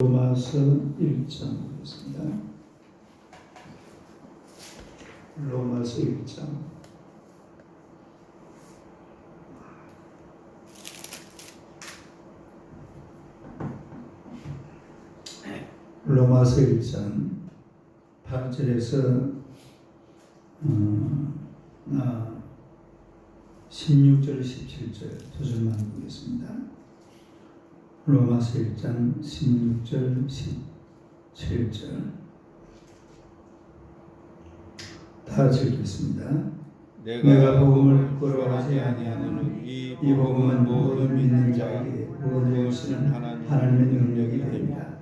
로마서 1장 보겠습니다. 로마서 1장. 로마서 1장 8절에서 16절 17절 두 절만 보겠습니다. 로마서 1장 16절 17절 다 같이 읽겠습니다. 내가 복음을 부끄러워하지 아니하노니 이 복음은 모든 믿는 자에게 모든 것은 하나님의 능력이 됩니다.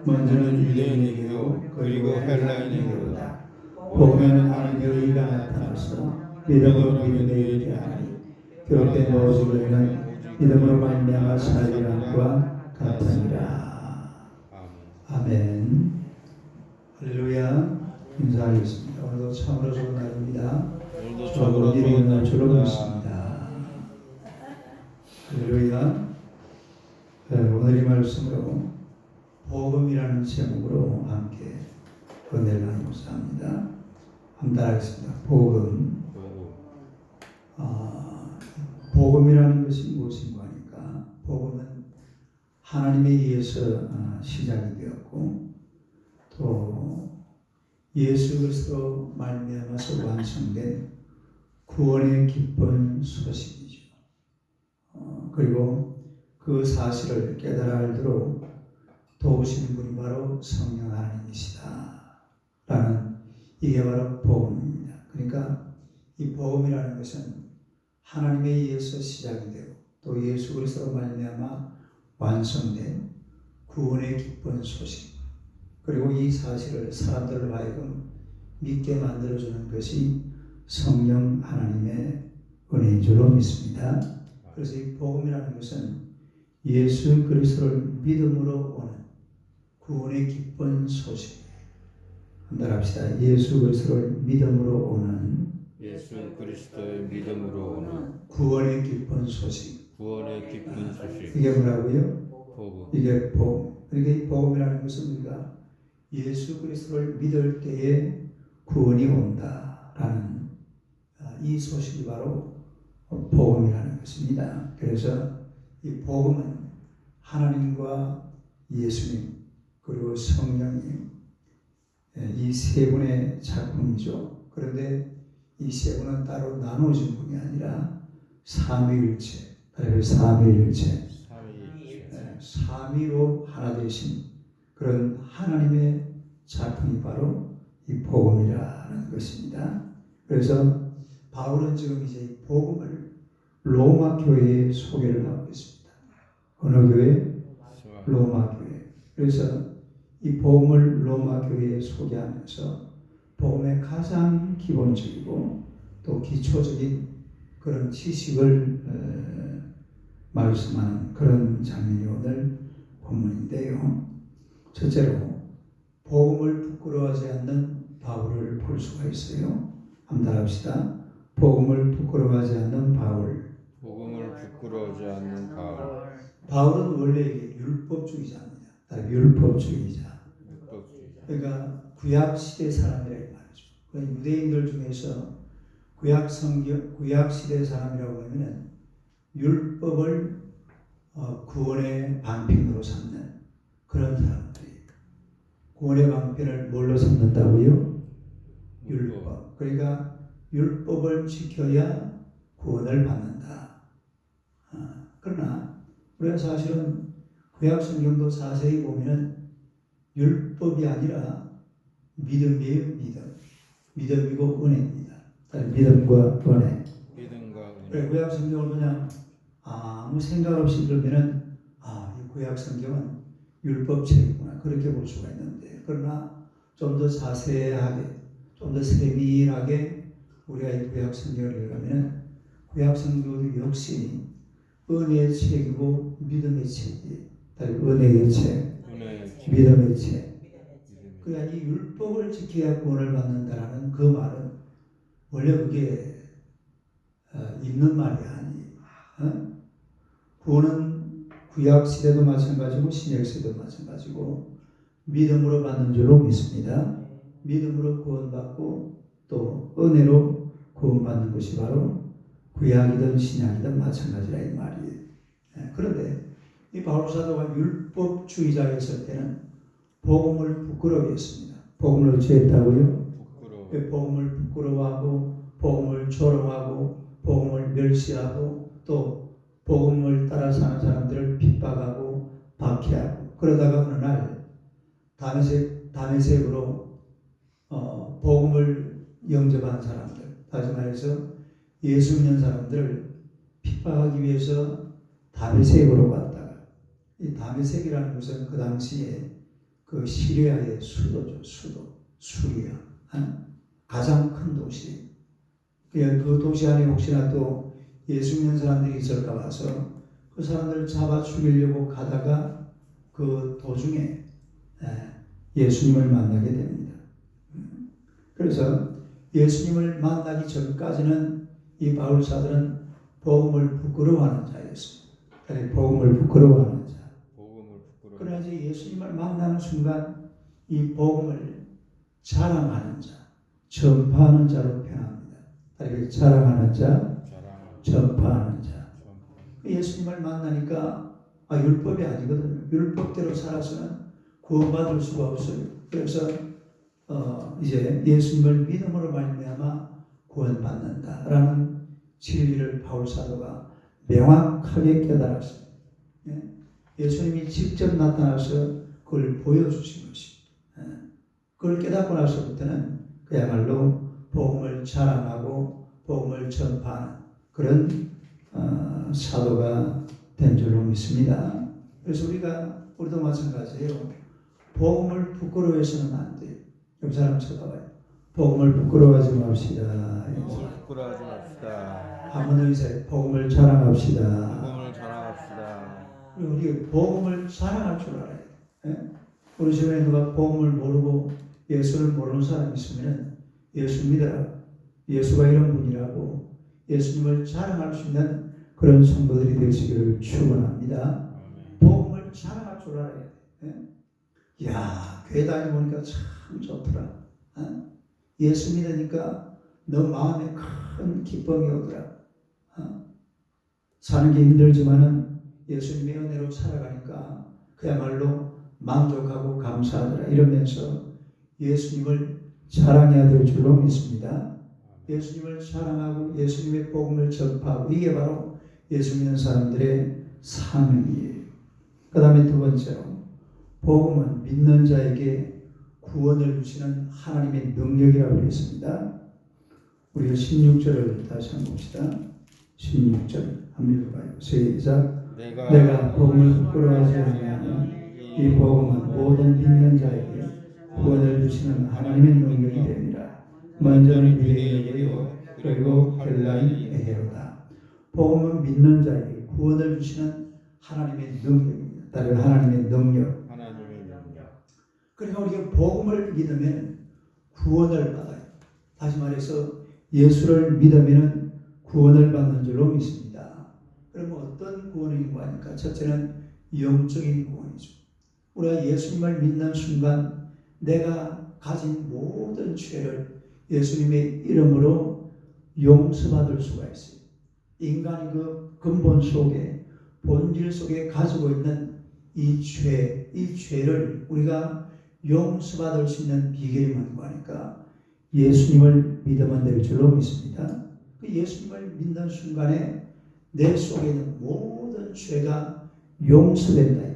먼저는 유대인에게요 그리고 헬라인에게로다. 복음에는 하나님의 의가 나타나서 믿음으로 믿음에 이르게 하니 그렇게 오직은 믿음으로 말미암아 살리는 것과 같으니라. 아멘. 할렐루야. 인사하겠습니다. 오늘도 참으로 좋은 날입니다. 저도 이루는 날 줄로 믿습니다. 할렐루야. 오늘 이 말씀으로 복음이라는 제목으로 함께 은혜를 나누고자 합니다. 한번 따라하겠습니다. 복음. 복음이라는 것이 무엇인가 하니까 복음은 하나님에 의해서 시작이 되었고 또 예수 그리스도로 말미암아서 완성된 구원의 기쁜 소식이죠. 그리고 그 사실을 깨달아 알도록 도우시는 분이 바로 성령 하나님이시다 라는 이게 바로 복음입니다. 그러니까 이 복음이라는 것은 하나님에 의해서 시작이 되고 또 예수 그리스도로 말미암아 완성된 구원의 기쁜 소식, 그리고 이 사실을 사람들로 하여금 믿게 만들어주는 것이 성령 하나님의 은혜인 줄로 믿습니다. 그래서 이 복음이라는 것은 예수 그리스도를 믿음으로 오는 구원의 기쁜 소식. 한번 합시다. 예수 그리스도를 믿음으로 오는 예수 그리스도의 믿음으로 오는 구원의 기쁜 소식. 구원의 기쁜 소식. 이게 뭐라고요? 복음. 이게 복음. 그러니까 이 복음이라는 것은 우리가 예수 그리스도를 믿을 때에 구원이 온다라는 이 소식이 바로 복음이라는 것입니다. 그래서 이 복음은 하나님과 예수님 그리고 성령님 이 세 분의 작품이죠. 그런데 이 세 분은 따로 나눠진 분이 아니라 삼위일체, 삼위로 하나 되신 그런 하나님의 작품이 바로 이 복음이라는 것입니다. 그래서 바울은 지금 이제 이 복음을 로마 교회에 소개를 하고 있습니다. 어느 교회? 로마 교회. 그래서 이 복음을 로마 교회에 소개하면서 복음의 가장 기본적이고 또 기초적인 그런 지식을 말씀하는 그런 장면이 오늘 본문인데요. 첫째로 복음을 부끄러워하지 않는 바울을 볼 수가 있어요. 한번 합시다. 복음을 부끄러워하지 않는 바울. 복음을 부끄러워하지 않는 바울. 바울은 원래 율법주의자입니다. 율법주의자. 그러니까 구약 시대 사람이라 이 말이죠. 그러니까 유대인들 중에서 구약 시대 사람이라고 하면은 율법을 구원의 방편으로 삼는 그런 사람들이에요. 구원의 방편을 뭘로 삼는다고요? 율법. 그러니까 율법을 지켜야 구원을 받는다. 그러나 우리가 사실은 구약 성경도 자세히 보면은 율법이 아니라 믿음이에요. 믿음이고 은혜입니다. 믿음과 은혜. 그래, 구약 성경을 그냥 아무 생각 없이 들으면은 이 구약 성경은 율법책이구나 그렇게 볼 수가 있는데, 그러나 좀 더 자세하게, 좀 더 세밀하게 우리가 이 구약 성경을 읽으면 구약 성경도 역시 은혜의 책이고 믿음의 책이에요. 은혜의 책, 믿음의 책. 그러니까 이 율법을 지켜야 구원을 받는다라는 그 말은 원래 그게 있는 말이 아니에요. 구원은 구약 시대도 마찬가지고 신약 시대도 마찬가지고 믿음으로 받는 줄로 믿습니다. 믿음으로 구원받고 또 은혜로 구원받는 것이 바로 구약이든 신약이든 마찬가지라 이 말이에요. 그런데 이 바울 사도가 율법주의자였을 때는 복음을 부끄러워했습니다. 복음을 어찌했다고요? 복음을 부끄러워하고 복음을 조롱하고 복음을 멸시하고 또 복음을 따라 사는 사람들을 핍박하고 박해하고 그러다가 어느 날 다메섹으로 복음을 영접한 사람들, 다시 말해서 예수 믿는 사람들을 핍박하기 위해서 다메섹으로 갔다가 이 다메섹이라는 것은 그 당시에 그 시리아의 수도죠. 수리아 가장 큰 도시. 그 도시 안에 혹시나 또 예수 믿는 사람들이 있을까 봐서 그 사람들을 잡아 죽이려고 가다가 그 도중에 예수님을 만나게 됩니다. 그래서 예수님을 만나기 전까지는 이 바울 사도는 복음을 부끄러워하는 자였습니다. 복음을 부끄러워하는 자. 그러나 이제 예수님을 만나는 순간 이 복음을 자랑하는 자, 전파하는 자로 변합니다. 자랑하는 자, 전파하는 자. 예수님을 만나니까 율법이 아니거든요. 율법대로 살아서는 구원받을 수가 없어요. 그래서 이제 예수님을 믿음으로 말미암아 구원받는다라는 진리를 바울 사도가 명확하게 깨달았습니다. 예수님이 직접 나타나서 그걸 보여주신 것입니다. 그걸 깨닫고 나서부터는 그야말로 복음을 자랑하고 복음을 전파하는 그런 사도가 된 줄로 믿습니다. 그래서 우리도 마찬가지예요. 복음을 부끄러워해서는 안 돼요. 옆 사람 쳐다봐요. 복음을 부끄러워하지 맙시다. 부끄러워하지 맙시다. 한번 더 인사해. 복음을 자랑합시다. 복음을 자랑합시다. 우리 복음을 자랑할 줄 알아야 돼. 우리 주변에 누가 복음을 모르고 예수를 모르는 사람이 있으면 예수 믿어라. 예수가 이런 분이라고 예수님을 자랑할 수 있는 그런 성도들이 되시기를 축원합니다. 복음을 자랑할 줄 알아야 돼. 야, 교회 다니보니까 참 좋더라. 예수 믿으니까 너 마음에 큰 기쁨이 오더라. 사는 게 힘들지만은 예수님의 은혜로 살아가니까 그야말로 만족하고 감사하더라. 이러면서 예수님을 자랑해야 될 줄로 믿습니다. 예수님을 자랑하고 예수님의 복음을 전파하고 이게 바로 예수 믿는 사람들의 사명이에요. 그 다음에 두 번째로 복음은 믿는 자에게 구원을 주시는 하나님의 능력이라고 했습니다. 우리가 16절을 다시 한번 봅시다. 16절 한번 읽어봐요. 시작. 내가 복음을 부끄러워하지 아니하니 이 복음은 모든 믿는 자에게 구원을 주시는 하나님의 능력이 됩니다. 먼저는 유대인에게요 그리고 헬라인에게로다. 복음은 믿는 자에게 구원을 주시는 하나님의 능력입니다. 따르 하나님의 능력. 그러니까 우리가 복음을 믿으면 구원을 받아요. 다시 말해서 예수를 믿으면 구원을 받는 줄로 믿습니다. 그러면 어떤 구원인가 하니까 첫째는 영적인 구원이죠. 우리가 예수님을 믿는 순간 내가 가진 모든 죄를 예수님의 이름으로 용서받을 수가 있어요. 인간이 그 근본 속에 본질 속에 가지고 있는 이 죄를 우리가 용서받을 수 있는 비결이 뭔가 하니까 예수님을 믿으면 될 줄로 믿습니다. 그 예수님을 믿는 순간에 내 속에 있는 모든 죄가 용서된다 이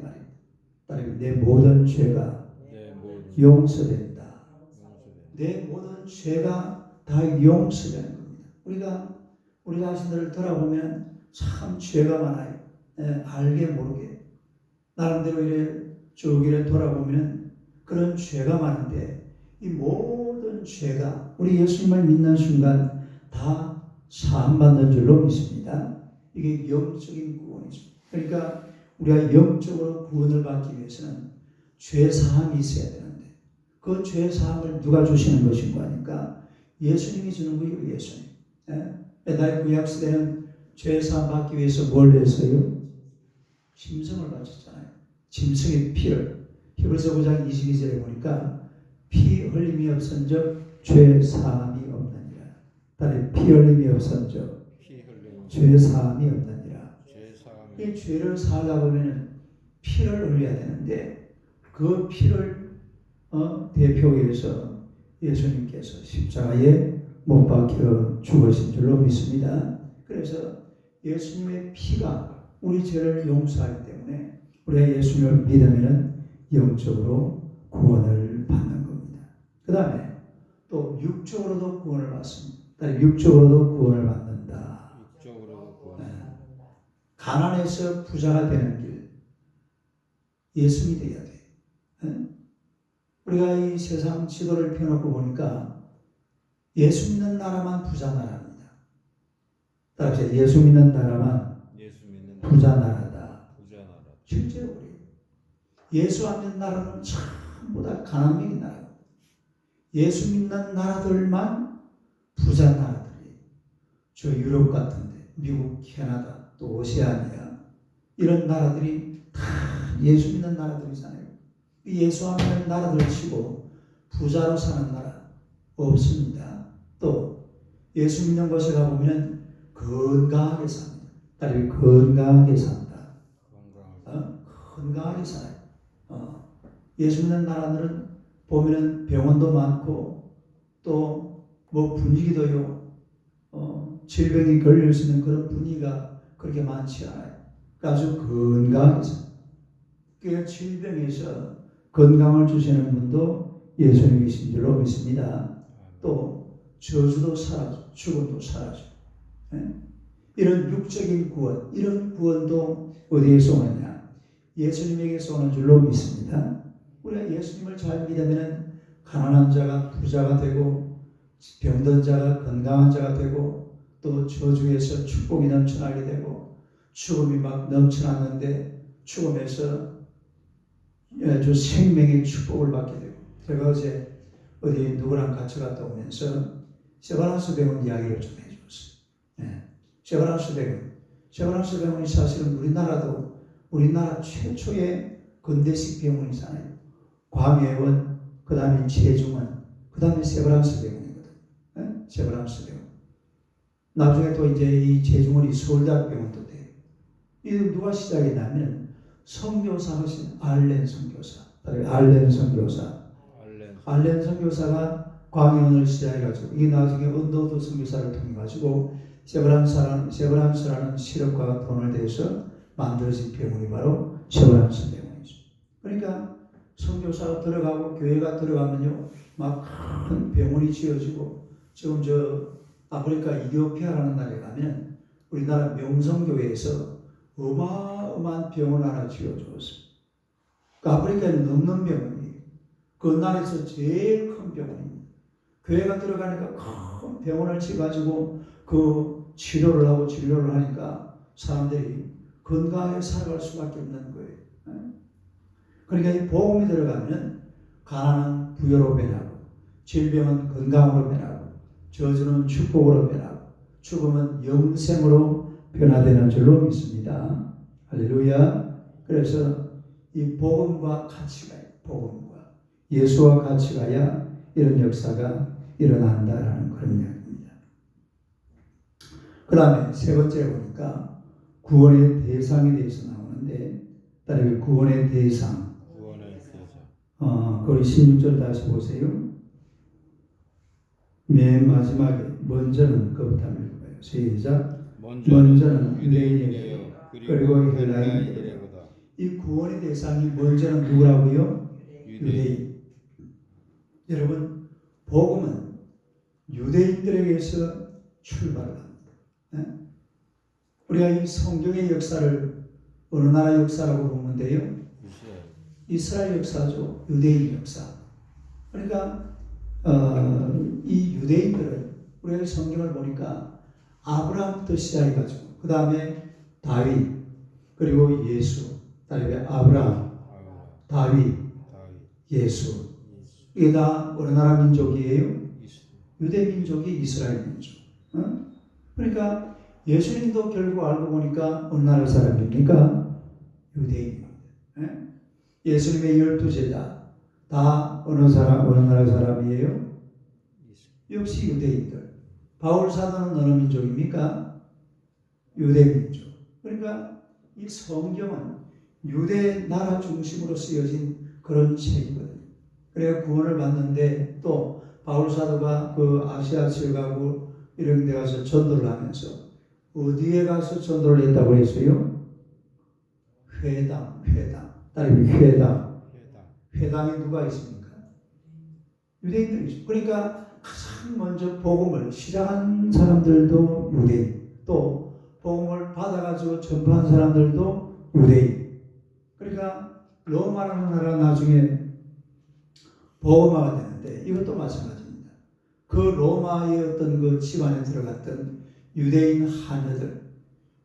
말입니다. 내 모든 죄가 용서된다. 내 모든 죄가 다 용서되는 겁니다. 우리 자신들을 돌아보면 참 죄가 많아요. 알게 모르게 나름대로 쭉 돌아보면 그런 죄가 많은데 이 모든 죄가 우리 예수님을 믿는 순간 다 사함받는 줄로 믿습니다. 이게 영적인 구원이죠. 그러니까 우리가 영적으로 구원을 받기 위해서는 죄 사함이 있어야 되는데 그 죄 사함을 누가 주시는 것인가 하니까 예수님이 주는 거예요. 예수님. 옛날 구약 시대는 죄 사함 받기 위해서 뭘 했어요? 짐승을 바쳤잖아요. 짐승의 피를. 히브리서 9장 22절에 보니까 피 흘림이 없은즉 죄 사함이 없느니라. 다리 피 흘림이 없은즉 피 흘림 죄 사함이 없느니라. 죄 사함이 이 죄를 사하다 보면은 피를 흘려야 되는데 그 피를 대표해서 예수님께서 십자가에 못 박혀 죽으신 줄로 믿습니다. 그래서 예수님의 피가 우리 죄를 용서하기 때문에 우리가 예수님을 믿으면 영적으로 구원을 받는 겁니다. 그 다음에 또 육적으로도 구원을 받습니다. 육적으로도 구원을 받는다. 육적으로도 구원 가난해서 부자가 되는 길 예수 믿어야 돼. 우리가 이 세상 지도를 펴놓고 보니까 예수 믿는 나라만 부자 나라입니다. 따라서 예수 믿는 나라만 예수 믿는 부자 나라다. 부자 나라 실제로 그래요. 예수 안 믿는 나라는 전부 다 가난민의 나라입니다. 예수 믿는 나라들만 부자 나라들이에요. 저 유럽 같은데 미국, 캐나다, 또 오세아니아 이런 나라들이 다 예수 믿는 나라들이잖아요. 예수 안 믿는 나라들 치고 부자로 사는 나라 없습니다. 또 예수 믿는 곳에 가보면 건강하게 삽니다. 딸이 건강하게 산다. 건강하게 살아요. 예수 믿는 나라들은 보면은 병원도 많고 또 뭐 분위기도요. 질병이 걸릴 수 있는 그런 분위기가 그렇게 많지 않아요. 아주 건강하게 삽니다. 그 질병에서 건강을 주시는 분도 예수님이신 줄로 믿습니다. 또 저주도 사라져, 죽음도 사라져. 이런 육적인 구원, 이런 구원도 어디에서 오느냐? 예수님에게서 오는 줄로 믿습니다. 우리가 예수님을 잘 믿으면 가난한 자가 부자가 되고 병든 자가 건강한 자가 되고 또 저주에서 축복이 넘쳐나게 되고 죽음이 막 넘쳐났는데 죽음에서 아주 생명의 축복을 받게 되고 제가 어제 어디 누구랑 같이 갔다 오면서 세바란스 병원 이야기를 좀 해줬어요. 세바란스 병원이 사실은 우리나라 최초의 근대식 병원이잖아요. 광해원, 그 다음에 최중원, 그 다음에 세브란스 병원이거든. 세브란스 병원. 나중에 또 이제 이 최중원이 서울대학병원도 돼요. 이 누가 시작했냐면 선교사 하신 알렌 선교사. 알렌 선교사가 광해원을 시작해가지고 이 나중에 언더우드 선교사를 통해 가지고 세브란스라는 실업가가 돈을 대서 만들어진 병원이 바로 세브란스 병원이죠. 그러니까 선교사가 들어가고 교회가 들어가면요 막 큰 병원이 지어지고 지금 저 아프리카 이디오피아라는 나라에 가면 우리나라 명성교회에서 어마어마한 병원 하나 지어줬어요. 그 아프리카에는 없는 병원이에요. 그 나라에서 제일 큰 병원입니다. 교회가 들어가니까 큰 병원을 지어가지고 그 치료를 하고 진료를 하니까 사람들이 건강하게 살아갈 수밖에 없는 거예요. 그러니까 이 복음이 들어가면 가난은 부여로 변하고 질병은 건강으로 변하고 저주는 축복으로 변하고 죽음은 영생으로 변화되는 줄로 믿습니다. 할렐루야. 그래서 이 복음과 같이 가요. 복음과 예수와 같이 가야 이런 역사가 일어난다라는 그런 이야기입니다. 그 다음에 세 번째 보니까 구원의 대상에 대해서 나오는데 따르게 구원의 대상. 거기 16절 다시 보세요. 맨 마지막에 먼저는 그부터 읽어봐요. 시작. 먼저는 유대인에게 그리고 헬라인에게. 이 구원의 대상이 먼저는 누구라고요? 유대인. 여러분 복음은 유대인들에게서 출발합니다. 우리가 이 성경의 역사를 어느 나라 역사라고 보는데요? 이스라엘 역사죠. 유대인 역사. 그러니까 이 유대인들은 우리가 성경을 보니까 아브라함부터 시작해가지고 그 다음에 다윗 그리고 예수 다음에 아브라함 다윗 예수 이게 다 어느 나라 민족이에요? 유대 민족이 이스라엘 민족. 그러니까 예수님도 결국 알고 보니까 어느 나라 사람입니까? 유대인입니다. 예수님의 12제자 다 어느 나라 사람이에요? 역시 유대인들. 바울 사도는 어느 민족입니까? 유대민족. 그러니까 이 성경은 유대 나라 중심으로 쓰여진 그런 책이거든요. 그래야 구원을 받는데 또 바울 사도가 그 아시아 지역하고 이런 데 가서 전도를 하면서 어디에 가서 전도를 했다고 했어요? 회당. 딸이 회당에 누가 있습니까? 유대인들이죠. 그러니까 가장 먼저 복음을 시작한 사람들도 유대인, 또 복음을 받아가지고 전파한 사람들도 유대인. 그러니까 로마라는 나라 나중에 복음화가 되는데 이것도 마찬가지입니다. 그 로마의 어떤 그 집안에 들어갔던 유대인 하녀들,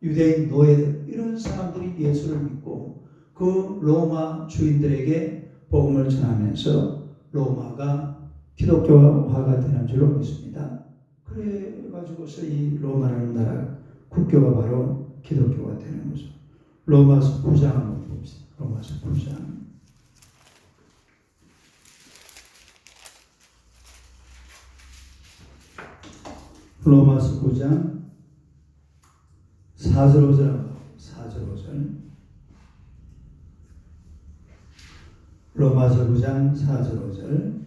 유대인 노예들 이런 사람들이 예수를 믿고 그 로마 주인들에게 복음을 전하면서 로마가 기독교화가 되는 줄로 믿습니다. 그래가지고서 이 로마라는 나라 국교가 바로 기독교가 되는 거죠. 로마서 9장 한번 봅시다. 로마서 9장. 로마서 9장 4절 5절 4절 5절 로마서 9장 4절 5절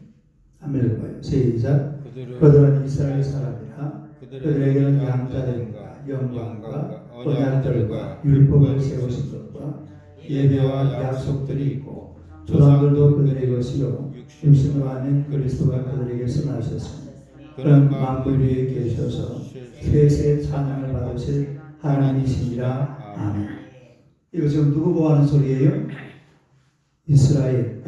한번 읽어봐요. 시작. 그들은 이스라엘 사람이라 그들에게는 양자됨과 영광과 언약들과 율법을 세우신 것과 예배와 약속들이 있고 조상들도 그들의 것이요 육신으로 하는 그리스도가 그들에게서 나셨으니 그런 만물 위에 계셔서 세세 찬양을 받으실 하나님이시니라. 아멘. 이거 지금 누구 보호하는 소리예요? 이스라엘.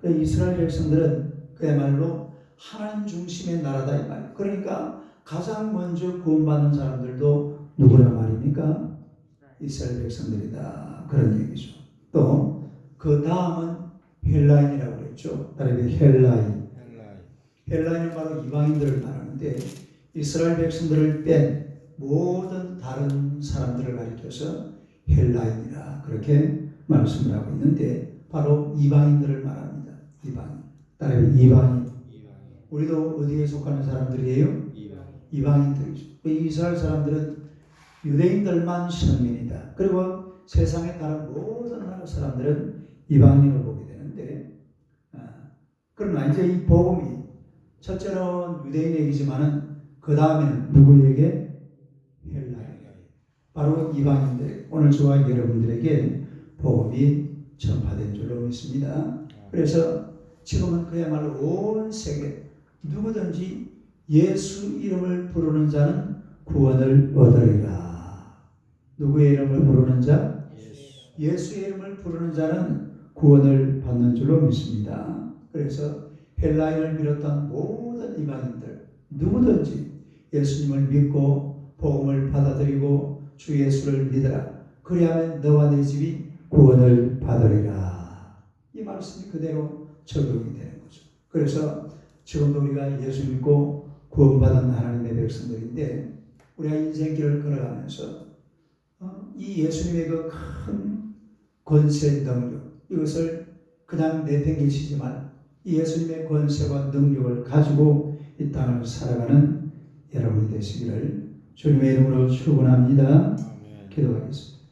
그 이스라엘 백성들은 그야말로 하나님 중심의 나라다 이 말이에요. 그러니까 가장 먼저 구원받는 사람들도 누구란 말입니까? 이스라엘 백성들이다. 그런 얘기죠. 또 그 다음은 헬라인이라고 그랬죠. 다른 헬라인은 바로 이방인들을 말하는데 이스라엘 백성들을 뺀 모든 다른 사람들을 가리켜서 헬라인이라 그렇게 말씀을 하고 있는데 바로 이방인들을 말합니다. 이방인. 우리도 어디에 속하는 사람들이에요? 이방인들이죠. 이스라엘 사람들은 유대인들만 선민이다. 그리고 세상의 다른 모든 나라 사람들은 이방인으로 보게 되는데 그러나 이제 이 복음이 첫째는 유대인에게지만은 그 다음에는 누구에게? 헬라인. 바로 이방인들. 오늘 저와 여러분들에게 복음이 전파된 줄로 믿습니다. 그래서 지금은 그야말로 온 세계 누구든지 예수 이름을 부르는 자는 구원을 얻으리라. 누구의 이름을 부르는 자? 예수의 이름을 부르는 자는 구원을 받는 줄로 믿습니다. 그래서 헬라인을 비롯한 모든 이방인들 누구든지 예수님을 믿고 복음을 받아들이고 주 예수를 믿으라. 그리하면 너와 내 집이 구원을 받으리라. 이 말씀이 그대로 적용이 되는 거죠. 그래서 지금도 우리가 예수 믿고 구원받은 하나님의 백성들인데 우리가 인생길을 걸어가면서 이 예수님의 그 큰 권세 능력 이것을 그냥 내팽개치지만 이 예수님의 권세와 능력을 가지고 이 땅을 살아가는 여러분이 되시기를 주님의 이름으로 축원합니다. 기도하겠습니다.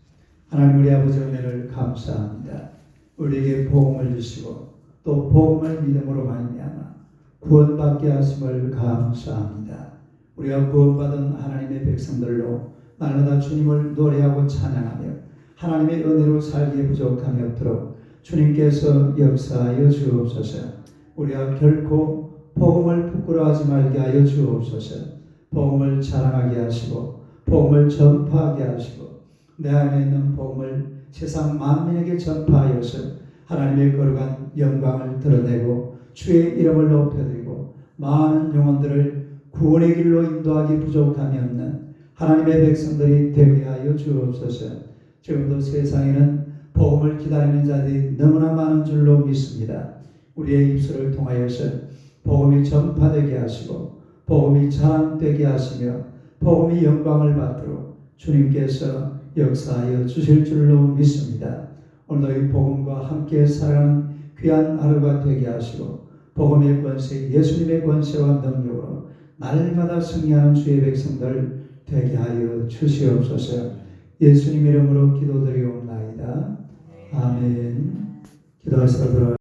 하나님 우리 아버지 은혜를 감사합니다. 우리에게 복음을 주시고 또 복음을 믿음으로 말미암아 구원받게 하심을 감사합니다. 우리가 구원받은 하나님의 백성들로 날마다 주님을 노래하고 찬양하며 하나님의 은혜로 살기에 부족함이 없도록 주님께서 역사하여 주옵소서. 우리가 결코 복음을 부끄러워하지 말게 하여 주옵소서. 복음을 자랑하게 하시고 복음을 전파하게 하시고 내 안에 있는 복음을 세상 만민에게 전파하여서 하나님의 거룩한 영광을 드러내고 주의 이름을 높여드리고 많은 영혼들을 구원의 길로 인도하기 부족함이 없는 하나님의 백성들이 되게 하여 주옵소서. 지금도 세상에는 복음을 기다리는 자들이 너무나 많은 줄로 믿습니다. 우리의 입술을 통하여서 복음이 전파되게 하시고 복음이 자랑되게 하시며 복음이 영광을 받도록 주님께서 역사하여 주실 줄로 믿습니다. 오늘 이 복음과 함께 살아가는 귀한 하루가 되게 하시고 복음의 권세, 예수님의 권세와 능력으로 날마다 승리하는 주의 백성들 되게 하여 주시옵소서. 예수님 이름으로 기도드리옵나이다. 아멘. 기도하시도록